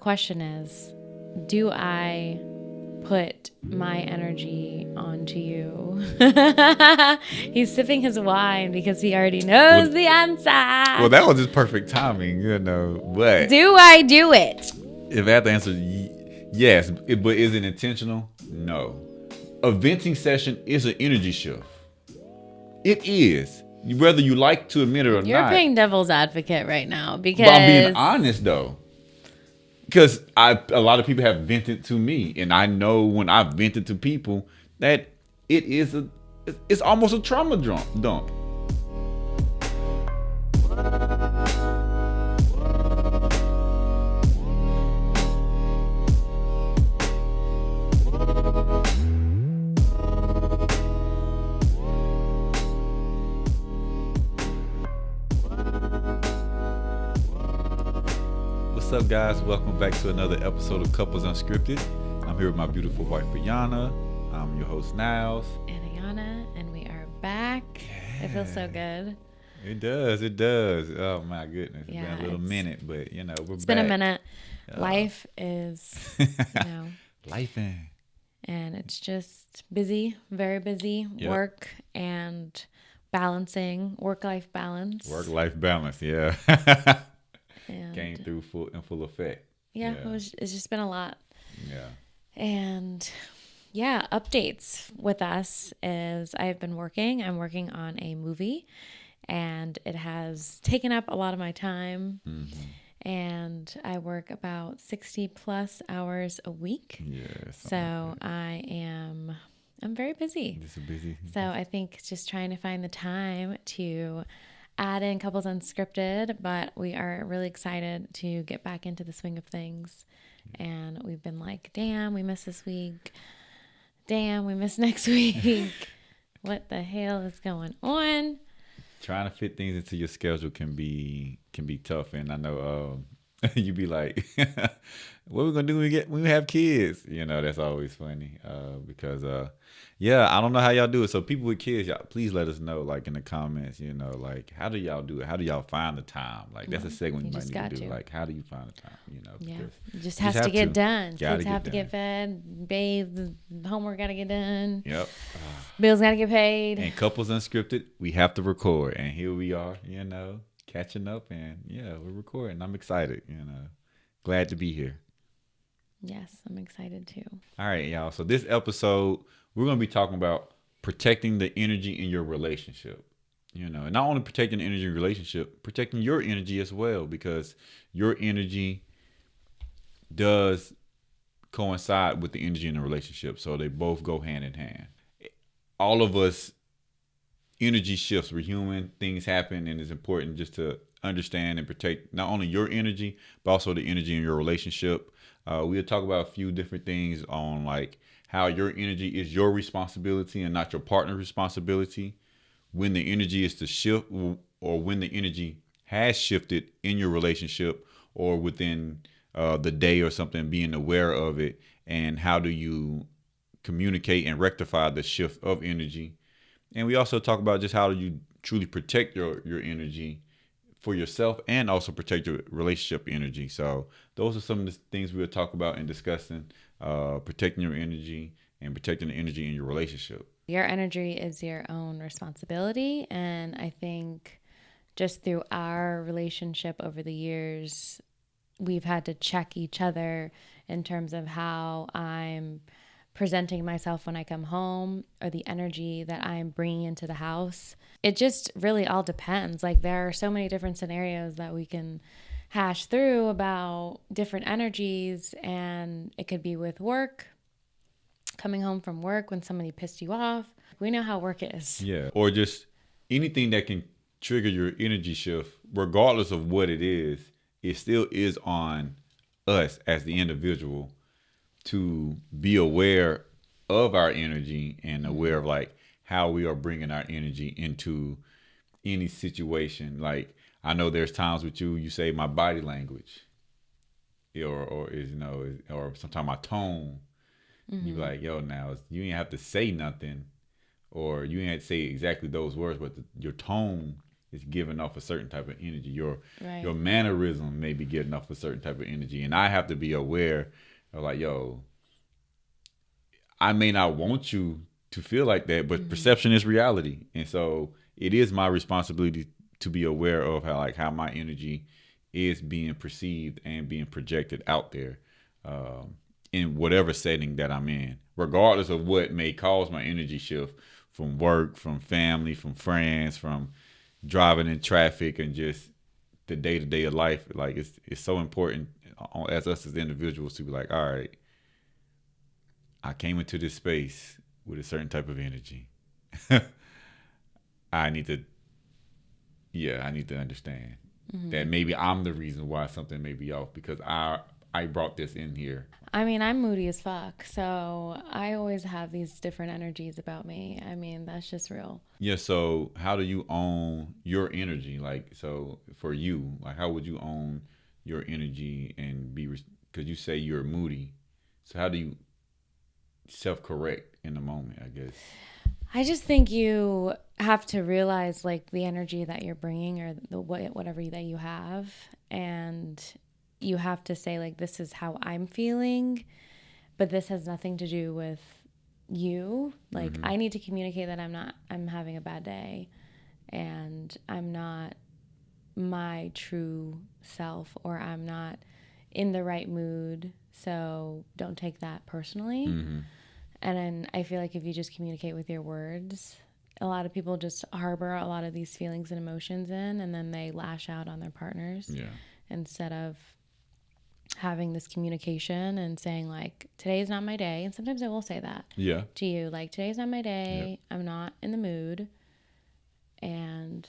question is, do I put my energy onto you? He's sipping his wine because he already knows the answer. Well, that was just perfect timing, But Do I do it? if I have to answer yes, but is it intentional? No. A venting session is an energy shift. It is. Whether you like to admit it or You're not. playing devil's advocate right now because... But I'm being honest, though. Because a lot of people have vented to me. And I know when I've vented to people that it's almost a trauma dump. What's up, guys? Welcome back to another episode of Couples Unscripted. I'm here with my beautiful wife, Ayana. I'm your host, Nyles. And Ayana, and we are back. Yeah. It feels so good. It does. Oh, my goodness. It's been a little minute, but, we're back. It's been a minute. Life is, Life in. And it's just busy, very busy. Yep. Work and balancing, work-life balance. Work-life balance, yeah. Came through full effect. Yeah. It's just been a lot. Yeah. And updates with us is I'm working on a movie, and it has taken up a lot of my time. Mm-hmm. And I work about 60 plus hours a week. Yeah. So I'm very busy. It's busy. So I think just trying to find the time to add in Couples Unscripted, but we are really excited to get back into the swing of things. And we've been like, damn, we missed this week. Damn, we missed next week. What the hell is going on? Trying to fit things into your schedule can be tough. And I know you be like, what are we gonna do when we have kids? That's always funny. Because I don't know how y'all do it. So people with kids, y'all please let us know, like in the comments, like how do y'all do it? How do y'all find the time? Like that's a segment you might need to do. Like how do you find the time? It just has to get done. Kids have to get fed, bathed, homework gotta get done. Yep. Bills gotta get paid. And Couples Unscripted, we have to record. And here we are, catching up, and we're recording. I'm excited, glad to be here. Yes, I'm excited too. All right, y'all. So this episode, we're going to be talking about protecting the energy in your relationship. And not only protecting the energy in your relationship, protecting your energy as well, because your energy does coincide with the energy in the relationship. So they both go hand in hand. All of us, energy shifts. We're human. Things happen, and it's important just to understand and protect not only your energy, but also the energy in your relationship. We'll talk about a few different things on like how your energy is your responsibility and not your partner's responsibility. When the energy is to shift, or when the energy has shifted in your relationship or within the day or something, being aware of it, and how do you communicate and rectify the shift of energy. And we also talk about just how do you truly protect your energy for yourself and also protect your relationship energy. So those are some of the things we'll talk about and discussing, protecting your energy and protecting the energy in your relationship. Your energy is your own responsibility. And I think just through our relationship over the years, we've had to check each other in terms of how I'm presenting myself when I come home, or the energy that I'm bringing into the house. It just really all depends. Like there are so many different scenarios that we can hash through about different energies, and it could be with work, coming home from work when somebody pissed you off. We know how work is. Yeah. Or just anything that can trigger your energy shift, regardless of what it is still is on us as the individual to be aware of our energy and aware of like how we are bringing our energy into any situation. Like I know there's times with you say my body language or sometimes my tone. Mm-hmm. You be like, yo, now you ain't have to say nothing, or you ain't have to say exactly those words, but your tone is giving off a certain type of energy. Your Right. your mannerism may be giving off a certain type of energy, and I have to be aware of like, yo, I may not want you to feel like that, but perception is reality, and so it is my responsibility to be aware of how my energy is being perceived and being projected out there, in whatever setting that I'm in, regardless of what may cause my energy shift from work, from family, from friends, from driving in traffic, and just the day to day of life. Like it's so important as us as individuals to be like, all right, I came into this space with a certain type of energy. I need to, yeah, I need to understand that maybe I'm the reason why something may be off because I brought this in here. I mean, I'm moody as fuck, so I always have these different energies about me. I mean, that's just real. Yeah. So how do you own your energy? Like, so for you, like, how would you own your energy and be? Because you say you're moody. So how do you self correct in the moment? I guess. I just think you have to realize like the energy that you're bringing or whatever that you have, and you have to say like this is how I'm feeling, but this has nothing to do with you. Like I need to communicate that I'm having a bad day and I'm not my true self or I'm not in the right mood. So don't take that personally. And then I feel like if you just communicate with your words, a lot of people just harbor a lot of these feelings and emotions in, and then they lash out on their partners Yeah. instead of having this communication and saying like, today's not my day. And sometimes I will say that Yeah. to you, like, today's not my Yep. day. I'm not in the mood. And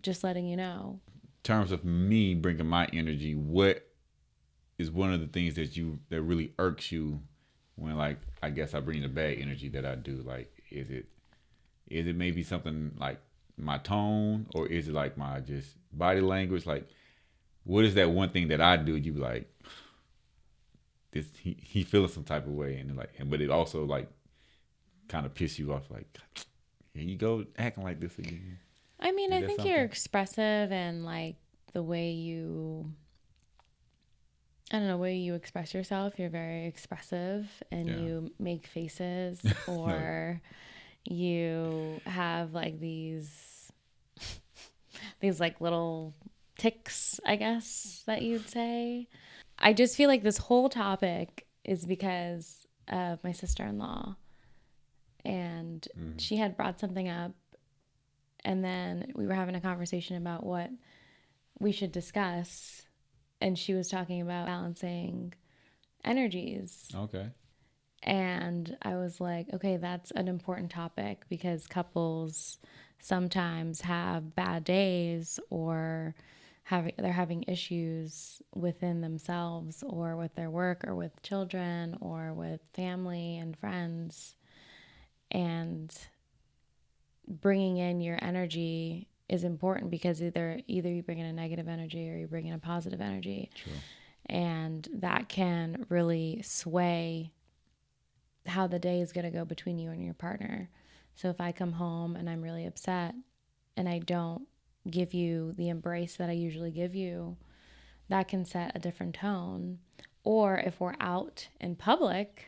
just letting you know. In terms of me bringing my energy, what is one of the things that really irks you when, like, I guess I bring the bad energy that I do? Like, is it maybe something like my tone, or is it like my just body language? Like, what is that one thing that I do? You be like, this he feeling some type of way, and like, but it also like kind of piss you off. Like, here you go acting like this again. I mean, Is I that think something? you're expressive and like the way I don't know, way you express yourself. You're very expressive and Yeah. you make faces or you have like these like little ticks, I guess that you'd say. I just feel like this whole topic is because of my sister-in-law, and she had brought something up, and then we were having a conversation about what we should discuss, and she was talking about balancing energies. Okay. And I was like, okay, that's an important topic because couples sometimes have bad days or they're having issues within themselves or with their work or with children or with family and friends. And bringing in your energy is important because either you bring in a negative energy or you bring in a positive energy. True. And that can really sway how the day is going to go between you and your partner. So if I come home and I'm really upset and I don't give you the embrace that I usually give you, that can set a different tone. Or if we're out in public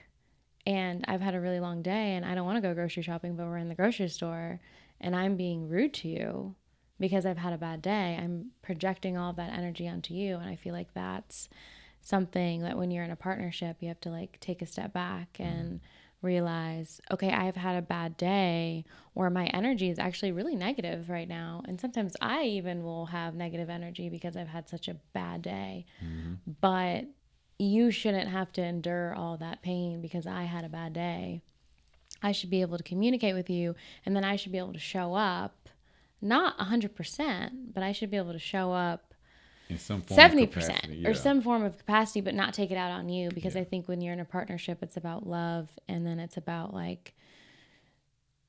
and I've had a really long day and I don't want to go grocery shopping, but we're in the grocery store and I'm being rude to you because I've had a bad day, I'm projecting all of that energy onto you. And I feel like that's something that when you're in a partnership, you have to like take a step back and realize, okay, I've had a bad day or my energy is actually really negative right now. And sometimes I even will have negative energy because I've had such a bad day. But you shouldn't have to endure all that pain because I had a bad day. I should be able to communicate with you, and then I should be able to show up, not 100%, but I should be able to show up In some form 70% capacity, or yeah. some form of capacity, but not take it out on you. Because Yeah. I think when you're in a partnership, it's about love, and then it's about like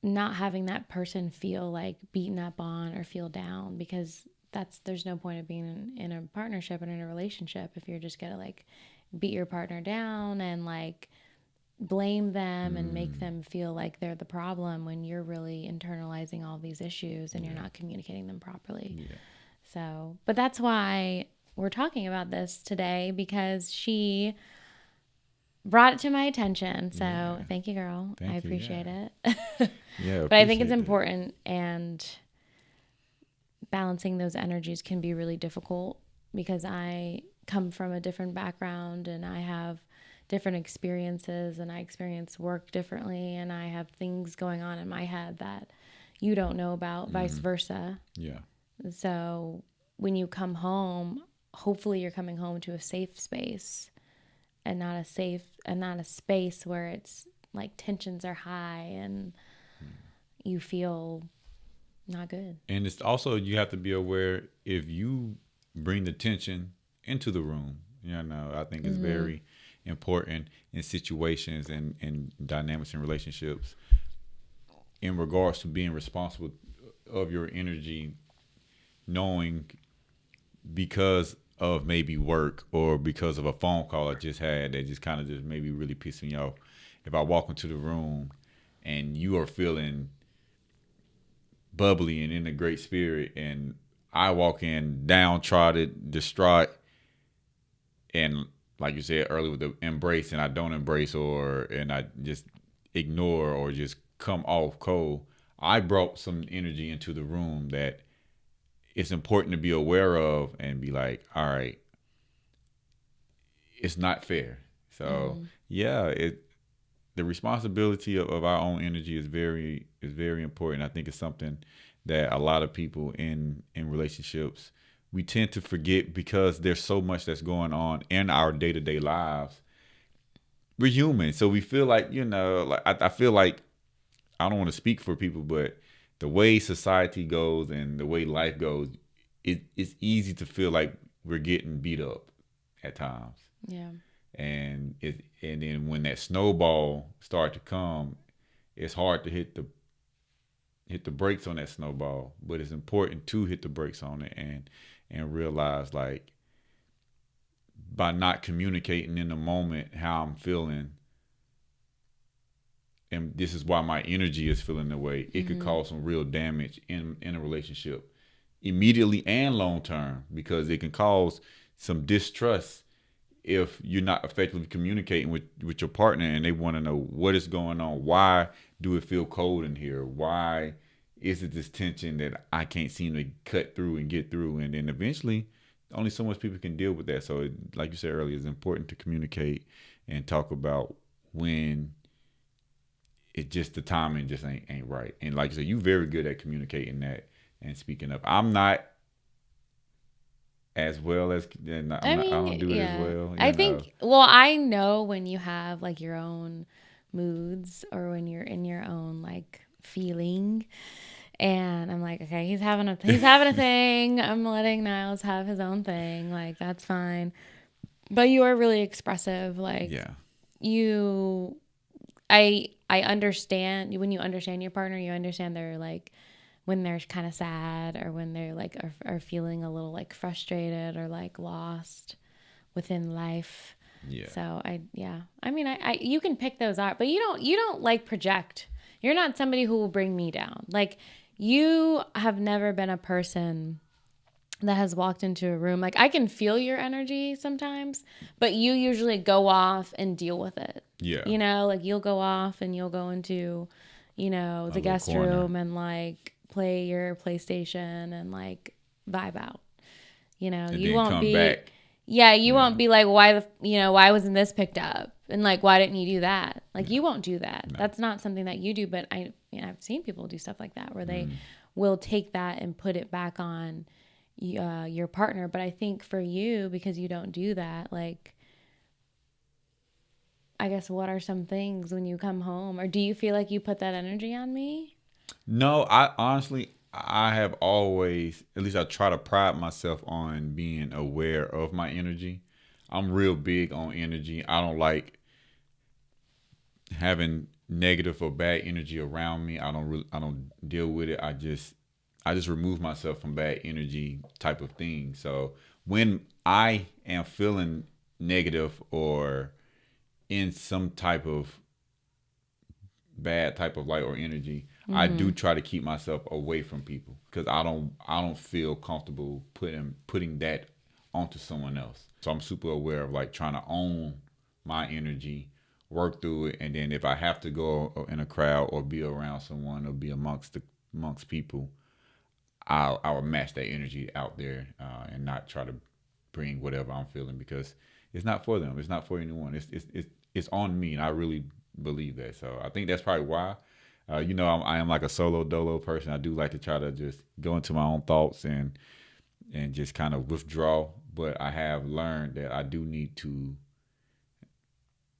not having that person feel like beaten up on or feel down, because there's no point of being in a partnership and in a relationship if you're just gonna like beat your partner down and like blame them and make them feel like they're the problem when you're really internalizing all these issues and you're not communicating them properly. Yeah. So, but that's why we're talking about this today, because she brought it to my attention. So, Yeah. thank you, girl. I Thank you. appreciate Yeah. it. Yeah. But I think it's Appreciate that. important, and balancing those energies can be really difficult because I come from a different background and I have different experiences and I experience work differently and I have things going on in my head that you don't know about, vice versa. Yeah. So when you come home, hopefully you're coming home to a safe space and not a space where it's like tensions are high and you feel not good. And it's also, you have to be aware if you bring the tension into the room. You know, I think it's very important in situations and dynamics in relationships in regards to being responsible of your energy, knowing because of maybe work or because of a phone call I just had that just kind of just maybe really pissed me off. If I walk into the room and you are feeling bubbly and in a great spirit, and I walk in downtrodden, distraught, and like you said earlier with the embrace, and I don't embrace, and I just ignore or just come off cold, I brought some energy into the room that it's important to be aware of and be like, all right, it's not fair. So yeah, the responsibility of our own energy is very important. I think it's something that a lot of people in relationships, we tend to forget because there's so much that's going on in our day-to-day lives. We're human, so we feel like, like I feel like, I don't want to speak for people, but the way society goes and the way life goes, it's easy to feel like we're getting beat up at times. Yeah. And then when that snowball start to come, it's hard to hit the brakes on that snowball. But it's important to hit the brakes on it and realize, like, by not communicating in the moment how I'm feeling, and this is why my energy is feeling the way, it could cause some real damage in a relationship immediately and long term, because it can cause some distrust if you're not effectively communicating with your partner and they want to know what is going on. Why do it feel cold in here? Why is it this tension that I can't seem to cut through and get through? And then eventually only so much people can deal with that. So like you said earlier, it's important to communicate and talk about when it just, the timing just ain't right. And like you said, you're very good at communicating that and speaking up. I'm not as well as, I don't do it as well. I think, well, I know when you have like your own moods or when you're in your own like feeling, and I'm like, okay, he's having a thing. I'm letting Nyles have his own thing. Like, that's fine. But you are really expressive. Like, yeah, you, I understand when you understand your partner, you understand they're like, when they're kind of sad or when they're like are feeling a little like frustrated or like lost within life. yeah. So I mean, I you can pick those out, but you don't like project. You're not somebody who will bring me down. Like, you have never been a person that has walked into a room. Like, I can feel your energy sometimes, but you usually go off and deal with it. Yeah. Like, you'll go off and you'll go into, the guest corner. room and like play your PlayStation and like vibe out. And You then won't come be back. Yeah, you won't be like, why wasn't this picked up? And like, why didn't you do that? Like, you won't do that. No. That's not something that you do. But I've seen people do stuff like that where they will take that and put it back on your partner. But I think for you, because you don't do that, like, I guess, what are some things when you come home, or do you feel like you put that energy on me? No, I honestly, I have always, at least I try to pride myself on being aware of my energy. I'm real big on energy. I don't like having negative or bad energy around me. I don't deal with it. I just remove myself from bad energy type of thing. So when I am feeling negative or in some type of bad type of light or energy, I do try to keep myself away from people because I don't feel comfortable putting that onto someone else. So I'm super aware of like trying to own my energy, work through it, and then if I have to go in a crowd or be around someone or be amongst people, I'll match that energy out there and not try to bring whatever I'm feeling because it's not for them. It's not for anyone. It's on me, and I really believe that. So I think that's probably why. I am like a solo dolo person. I do like to try to just go into my own thoughts and just kind of withdraw. But I have learned that I do need to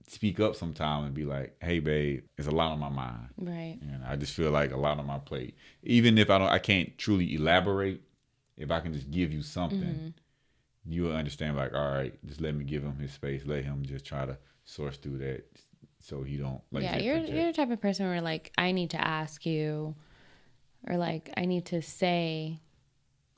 speak up sometime and be like, "Hey, babe, there's a lot on my mind." Right. And I just feel like a lot on my plate. Even if I can't truly elaborate. If I can just give you something, you will understand. Like, all right, just let me give him his space. Let him just try to source through that, so he don't like. Yeah, you said, you're project. the type of person where like I need to ask you, or like I need to say,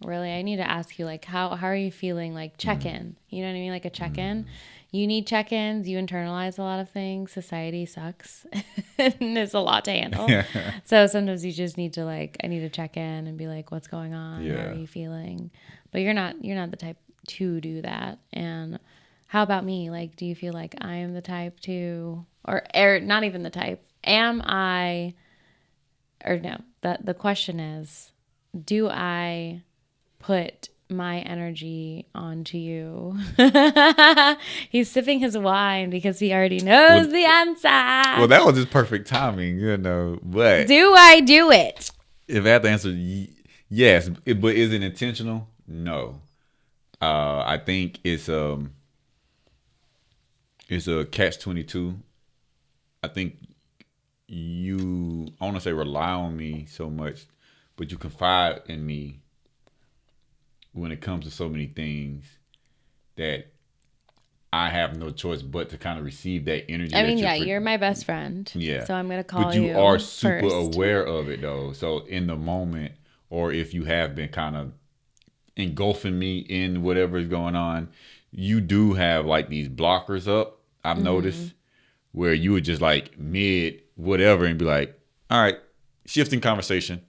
really, I need to ask you like how are you feeling? Like check in. You know what I mean? Like a check in. You need check ins. You internalize a lot of things. Society sucks, and it's a lot to handle. So sometimes you just need to like I need to check in and be like, what's going on? How Yeah. are you feeling? But you're not the type to do that. And how about me? Like, do you feel like I am the type to, or not even the type? Am I, or no? The question is, do I put my energy onto you? He's sipping his wine because he already knows the answer. Well, that was just perfect timing, But Do I do it? if I have to answer, yes. But is it intentional? No. I think it's a catch-22. I think I want to say rely on me so much, but you confide in me when it comes to so many things that I have no choice but to kind of receive that energy. I mean, yeah, you're my best friend. Yeah. So I'm going to call But you you are super first. aware of it though. So in the moment, or if you have been kind of engulfing me in whatever is going on, you do have like these blockers up. I've noticed where you would just like mid whatever and be like, all right, shifting conversation,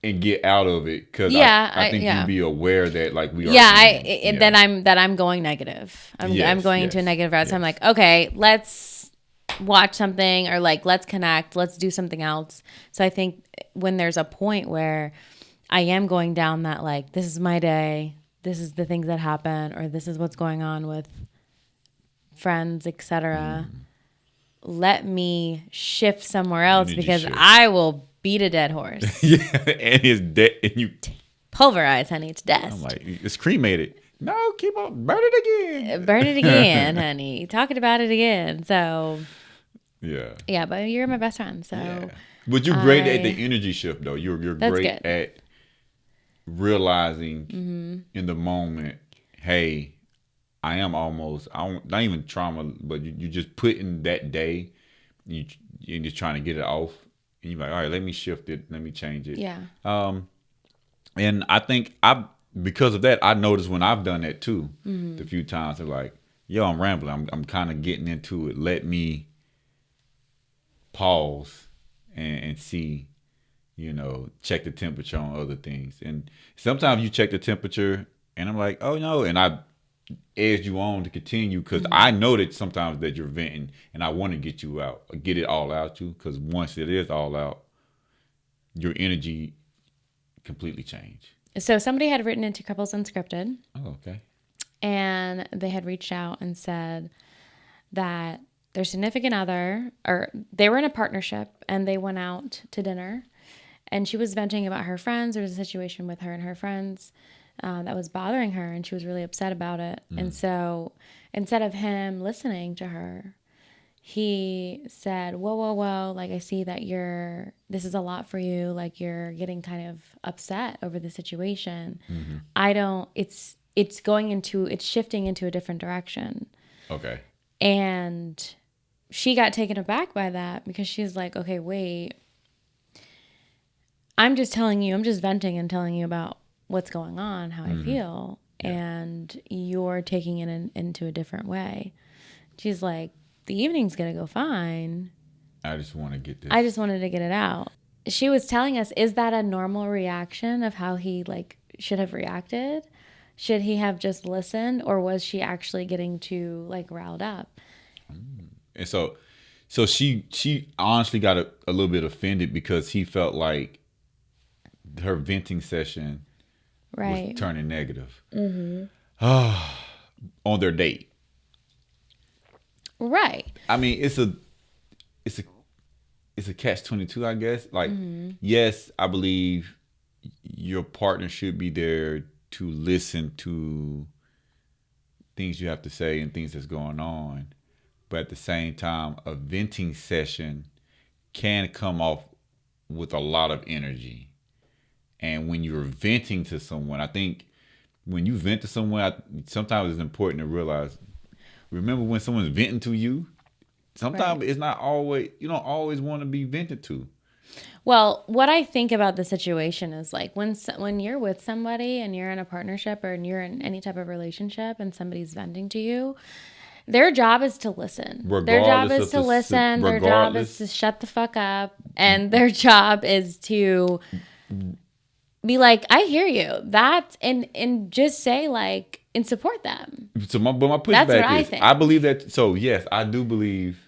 and get out of it because Yeah, I think yeah. you'd be aware that like we are. Yeah, humans. that I'm going negative. I'm Yes, going into a yes, negative route. So I'm yes. like, okay, let's watch something or like let's connect, let's do something else. So I think when there's a point where I am going down that like this is my day, this is the things that happen, or this is what's going on with friends, etc. Let me shift somewhere else Energy because shift. I will beat a dead horse. Yeah, and his dead, and you. Pulverize, honey, to death. I'm like, it's cremated. No, keep on, burn it again. Burn it again, honey. Talking about it again. So Yeah. but you're my best friend. So Yeah. But you're great at the energy shift, though. You're That's great good. at realizing in the moment, hey, I am almost, not even trauma, but you just put in that day, you're just trying to get it off. And you're like, all right, let me shift it. Let me change it. yeah. And I think because of that, I noticed when I've done that too, the few times I'm like, yo, I'm rambling. I'm kind of getting into it. Let me pause and see, check the temperature on other things. And sometimes you check the temperature and I'm like, oh no. And I edge you on to continue because I know that sometimes that you're venting and I want to get you out, get it all out you. Because once it is all out, your energy completely change. So somebody had written into Couples Unscripted, Oh, okay. and they had reached out and said that their significant other, or they were in a partnership, and they went out to dinner, and she was venting about her friends. There was a situation with her and her friends that was bothering her, and she was really upset about it. And so instead of him listening to her, he said, whoa, like, I see that this is a lot for you. Like, you're getting kind of upset over the situation. It's shifting into a different direction. Okay. And she got taken aback by that because she's like, okay, wait, I'm just venting and telling you about what's going on, how I feel. Yeah. And you're taking it into a different way. She's like, the evening's going to go fine, I just want to get I this. just wanted to get it out. She was telling us, is that a normal reaction of how he like should have reacted? Should he have just listened, or was she actually getting too like riled up? And so she honestly got a little bit offended because he felt like her venting session was Right. turning negative on their date. Right. I mean, it's a it's a catch-22, I guess. Like, yes, I believe your partner should be there to listen to things you have to say and things that's going on. But at the same time, a venting session can come off with a lot of energy. And when you're venting to someone, I think when you vent to someone, sometimes it's important to realize, remember when someone's venting to you, Right. sometimes it's not always, you don't always want to be vented to. Well, what I think about the situation is like when you're with somebody and you're in a partnership or you're in any type of relationship and somebody's venting to you, their job is to listen. Their job Regardless is of to listen. Their job is to shut the fuck up, and their job is to be like, "I hear you." And just say like and support them. but my That's what pushback I is, I think. believe that. So yes, I do believe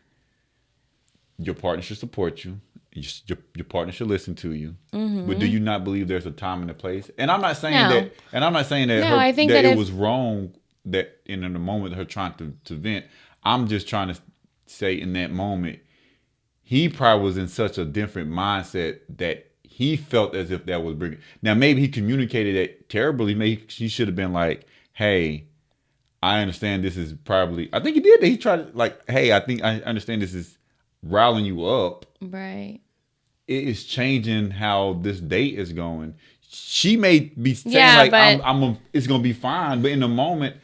your partner should support you. Your partner should listen to you. But do you not believe there's a time and a place? And I'm not saying No, that. And I'm not saying that no, I think that that it if was wrong that in the moment her trying to vent. I'm just trying to say in that moment he probably was in such a different mindset that he felt as if that was bringing. Now maybe he communicated it terribly. Maybe he should have been like, "Hey, I understand this is probably." I think he did. He tried to like, "Hey, I think I understand this is riling you up. right. It is changing how this date is going." She may be saying Yeah, like, but it's gonna be fine," but in the moment,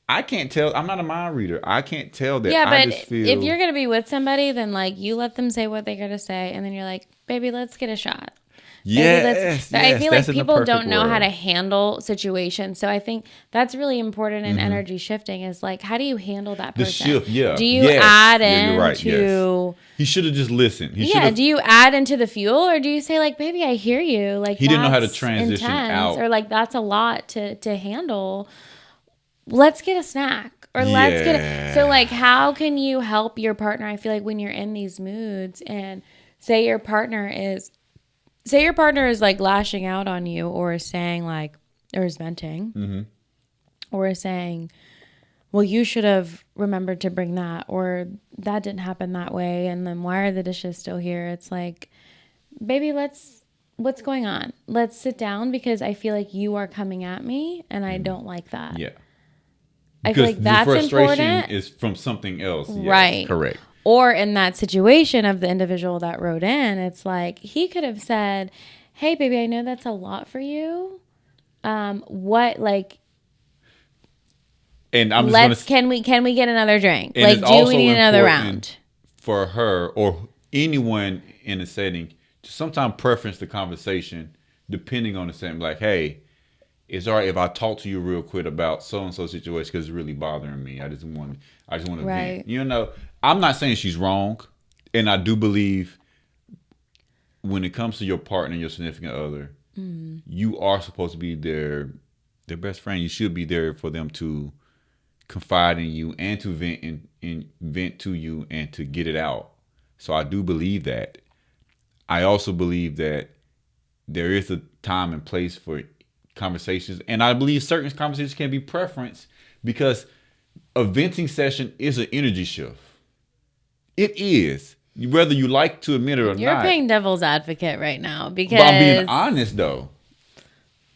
I can't tell. I'm not a mind reader. I can't tell that. yeah, I but just if feel you're gonna be with somebody, then like you let them say what they gotta say, and then you're like, baby, let's get a shot. Baby, let's. yes, I yes. feel That's like in the people perfect don't know how world. to handle situations. So I think that's really important in energy shifting is like, how do you handle that The person? shift, yeah, Do you yes, add yeah. You're right. Yes, into, he should have just listened. He should yeah, have. do you add into the fuel or do you say, like, baby, I hear you? Like, He didn't know how to that's transition intense or out. like, that's a lot to handle. Let's get a snack or let's get a. So, Yeah. like, how can you help your partner? I feel like when you're in these moods and say your partner is like lashing out on you or is saying like or is venting or is saying, well, you should have remembered to bring that or that didn't happen that way and then why are the dishes still here? It's like, baby, what's going on? Let's sit down because I feel like you are coming at me and I don't like that. Yeah. I feel Because like the that's frustration important. is from something else. Yes, Right. correct. Or in that situation of the individual that wrote in, it's like he could have said, hey, baby, I know that's a lot for you. What like And I'm just gonna, let's can we get another drink? and it's Like, do we also need another important round? for her or anyone in a setting to sometimes preference the conversation depending on the setting. Like, hey, it's all right if I talk to you real quick about so and so situation because it's really bothering me. I just want to vent. Right. You know, I'm not saying she's wrong, and I do believe when it comes to your partner, your significant other, you are supposed to be their best friend. You should be there for them to confide in you and to and vent to you and to get it out. So I do believe that. I also believe that there is a time and place for conversations, and I believe certain conversations can be preference because a venting session is an energy shift. It is, whether you like to admit it or You're not. playing devil's advocate right now But I'm being because honest though,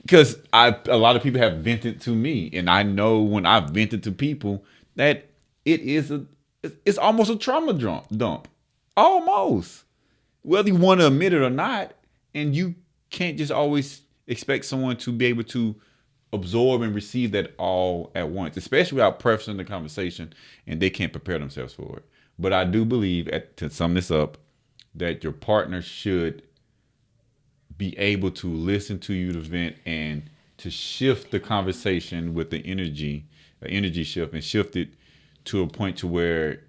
because a lot of people have vented to me, and I know when I've vented to people that it's almost a trauma dump, almost, whether you want to admit it or not. And you can't just always expect someone to be able to absorb and receive that all at once, especially without prefacing the conversation and they can't prepare themselves for it. But I do believe, to sum this up, that your partner should be able to listen to you to vent and to shift the conversation with the energy shift and shift it to a point to where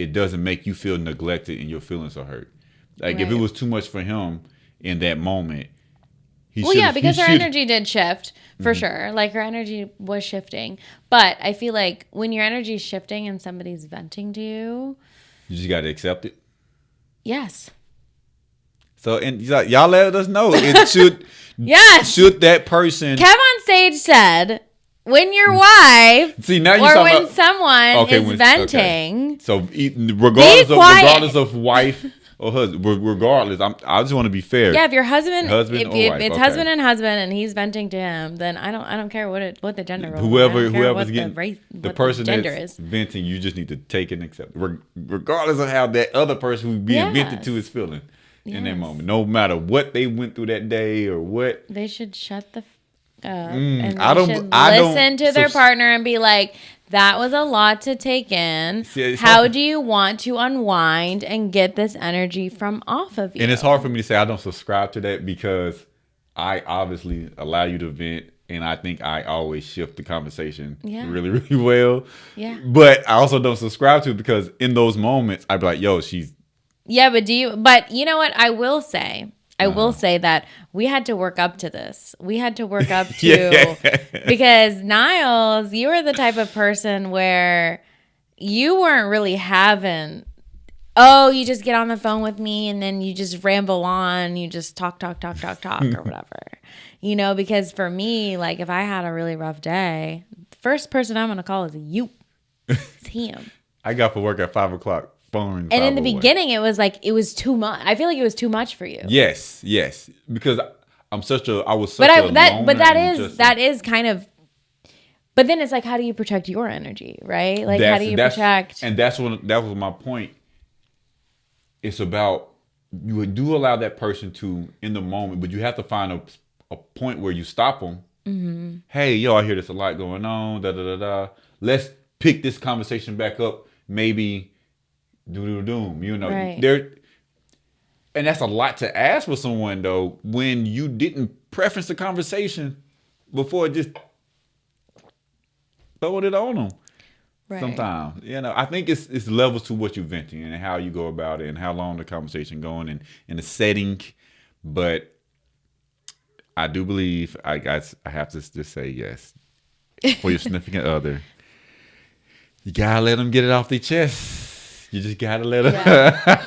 it doesn't make you feel neglected and your feelings are hurt. Like if it Right. was too much for him in that moment, Well, yeah, because her energy did shift for sure. Like her energy was shifting. But I feel like when your energy is shifting and somebody's venting to you, you just got to accept it. yes. So and y'all let us know. It should Yes. should that person Kev on stage said, when your wife see now you or talking when about someone is okay. venting, So quiet. regardless of wife or husband, regardless, I just want to be fair. Yeah, if your husband, Husband if or wife, it's okay. husband and he's venting to him, then I don't care what the gender role. I Whoever don't care whoever's what getting the race, the what person the gender that's is. venting, you just need to take it and accept it, regardless of how that other person who's being vented to is feeling in that Yes. moment. No matter what they went through that day or what. They should shut the up and I they don't- should I don't- listen to their partner and be like, that was a lot to take in. See, it's How hard- do you want to unwind and get this energy from off of you? And it's hard for me to say I don't subscribe to that because I obviously allow you to vent, and I think I always shift the conversation really, really well. Yeah. But I also don't subscribe to it because in those moments, I'd be like, yo, she's. Yeah, but you know what? I will say that we had to work up to this. We had to work up to, Yeah. because Nyles, you were the type of person where you weren't really having, oh, you just get on the phone with me and then you just ramble on, you just talk or whatever. You know, because for me, like if I had a really rough day, the first person I'm going to call is you. It's him. I got for work at 5:00. Phone rings. And in the 5:01. beginning, it was like, it was too much. I feel like it was too much for you. Yes, because I was such a loner But and that is kind of, but then it's like, how do you protect your energy, right? Like, how do you protect? And that was my point. It's about you do allow that person to in the moment, but you have to find a point where you stop them. Mm-hmm. Hey, yo, I hear there's a lot going on. Da da da da. Let's pick this conversation back up. Maybe. Doom. You know, Right. and that's a lot to ask for someone though when you didn't preference the conversation before just throwing it on them. Right. Sometimes, I think it's levels to what you're venting and how you go about it and how long the conversation going and in the setting. But I do believe I have to just say yes for your significant other. You gotta let them get it off their chest. You just gotta let them.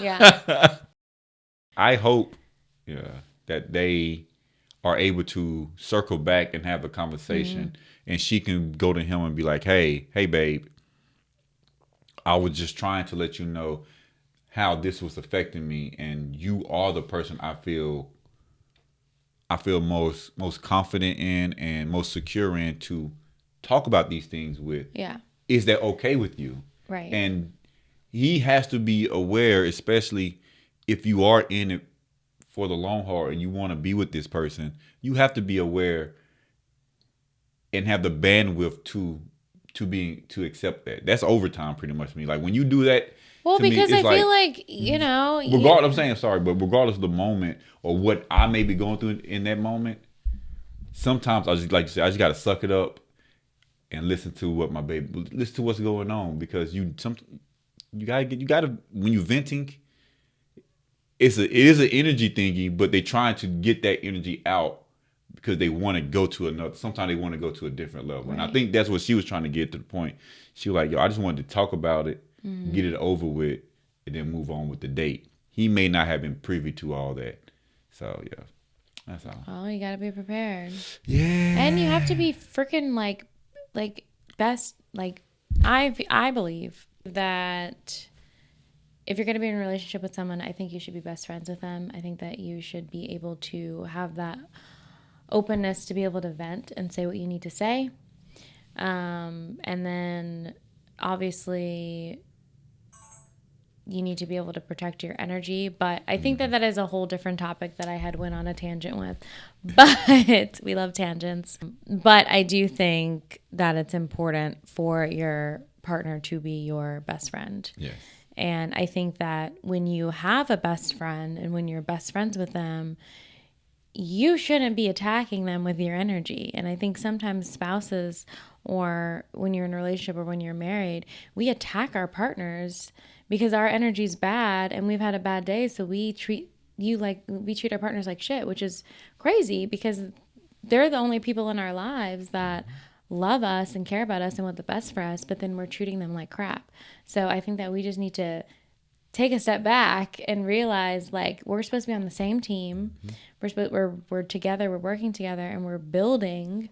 Yeah. I hope, that they are able to circle back and have a conversation, and she can go to him and be like, "Hey, babe, I was just trying to let you know how this was affecting me, and you are the person I feel most confident in and most secure in to talk about these things with. Yeah. Is that okay with you?" Right. And he has to be aware, especially if you are in it for the long haul and you want to be with this person, you have to be aware and have the bandwidth to accept that. That's overtime pretty much to me. Like when you do that, Well, to me, because it's I feel like, I'm saying sorry, but regardless of the moment or what I may be going through in that moment, sometimes I just like to say I just gotta suck it up and listen to what's going on, because you gotta when you're venting, it is an energy thingy, but they're trying to get that energy out because they want to go to another. Sometimes they want to go to a different level, and I think that's what she was trying to get to the point. She was like, "Yo, I just wanted to talk about it, get it over with, and then move on with the date." He may not have been privy to all that, so yeah, that's all. Oh, you gotta be prepared. Yeah, And you have to be freaking like best. Like I believe that if you're going to be in a relationship with someone, I think you should be best friends with them. I think that you should be able to have that openness to be able to vent and say what you need to say. And then obviously you need to be able to protect your energy. But I think that is a whole different topic that I had went on a tangent with. But we love tangents. But I do think that it's important for your partner to be your best friend. yes. And I think that when you have a best friend and when you're best friends with them, you shouldn't be attacking them with your energy. And I think sometimes spouses, or when you're in a relationship or when you're married, we attack our partners because our energy's bad and we've had a bad day. So we treat our partners like shit, which is crazy because they're the only people in our lives that love us and care about us and want the best for us, but then we're treating them like crap. So I think that we just need to take a step back and realize like we're supposed to be on the same team. We're together, we're working together, and we're building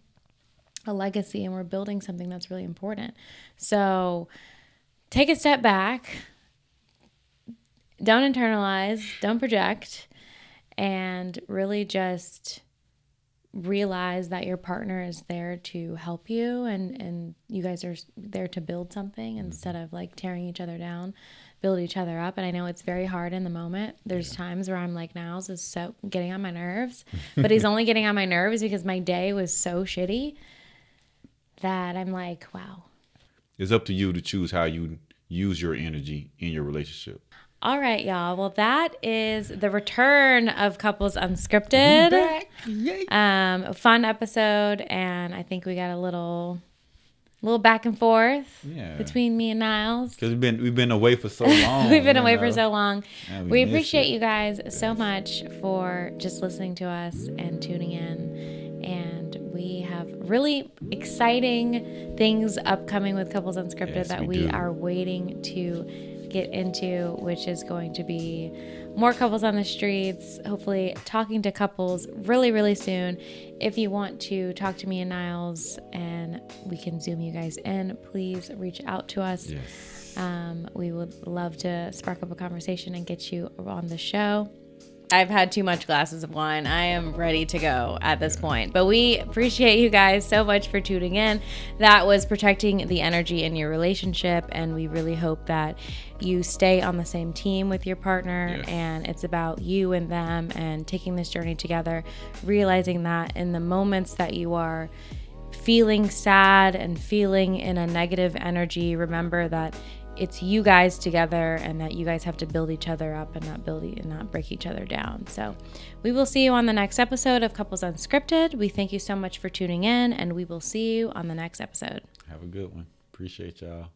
a legacy, and we're building something that's really important. So take a step back, don't internalize, don't project, and really just realize that your partner is there to help you, and you guys are there to build something instead of like tearing each other down, build each other up. And I know it's very hard in the moment. There's times where I'm like, Nyles is so getting on my nerves, but he's only getting on my nerves because my day was so shitty that I'm like, wow. It's up to you to choose how you use your energy in your relationship. All right, y'all. Well, that is the return of Couples Unscripted. Back. Yay. Fun episode, and I think we got a little back and forth between me and Nyles. Because we've been away for so long. We've been away for so long. We miss appreciate it. you guys so much for just listening to us and tuning in. And we have really exciting things upcoming with Couples Unscripted that we are waiting to get into, which is going to be more couples on the streets, hopefully talking to couples really, really soon. If you want to talk to me and Nyles and we can Zoom you guys in, please reach out to us. Yes. We would love to spark up a conversation and get you on the show. I've had too much glasses of wine. I am ready to go at this point. But we appreciate you guys so much for tuning in. That was protecting the energy in your relationship. And we really hope that you stay on the same team with your partner. Yes. And it's about you and them and taking this journey together, realizing that in the moments that you are feeling sad and feeling in a negative energy, remember that it's you guys together and that you guys have to build each other up and not break each other down. So we will see you on the next episode of Couples Unscripted. We thank you so much for tuning in, and we will see you on the next episode. Have a good one. Appreciate y'all.